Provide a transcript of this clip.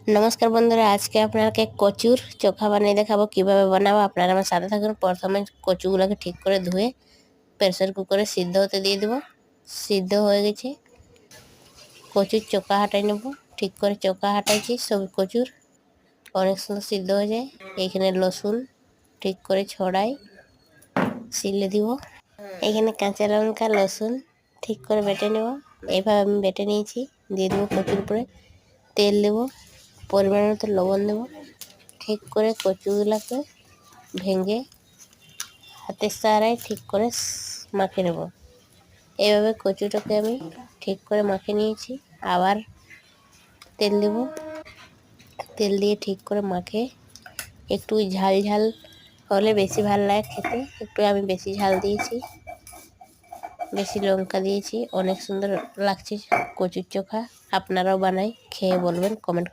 নমস্কার বন্ধুরা, আজকে আপনাকে কচুর চোখা বানিয়ে দেখাবো কিভাবে বানাবো। আপনারা আমার সাথে থাকুন। প্রথমে কচুগুলোকে ঠিক করে ধুয়ে প্রেসার কুকারে সিদ্ধ হতে দিয়ে দেবো। সিদ্ধ হয়ে গেছে, কচুর চোখা হাঁটাই নেব। ঠিক করে চোখা হাঁটাইছি সব কচুর, অনেক সুন্দর সিদ্ধ হয়ে যায়। এখানে রসুন ঠিক করে ছড়াই সিলে দিব। এখানে কাঁচা লঙ্কা রসুন ঠিক করে বেটে নেব। এইভাবে আমি বেটে নিয়েছি, দিয়ে দেবো কচুর উপরে। তেল দেবো, পরিমাণ মতো লবণ দেবো। ঠিক করে কচুগুলোকে ভেঙে হাতের সাহারায় ঠিক করে মাখে নেব। এইভাবে কচুটাকে আমি ঠিক করে মাখে নিয়েছি। আবার তেল দেব, তেল দিয়ে ঠিক করে মাখে একটু ঝাল ঝাল হলে বেশি ভালো লাগে খেতে। একটু আমি বেশি ঝাল দিয়েছি, বেশি লঙ্কা দিয়েছি। অনেক সুন্দর লাগছে কচুর চোখা। আপনারাও বানাই, খেয়ে বলবেন, কমেন্ট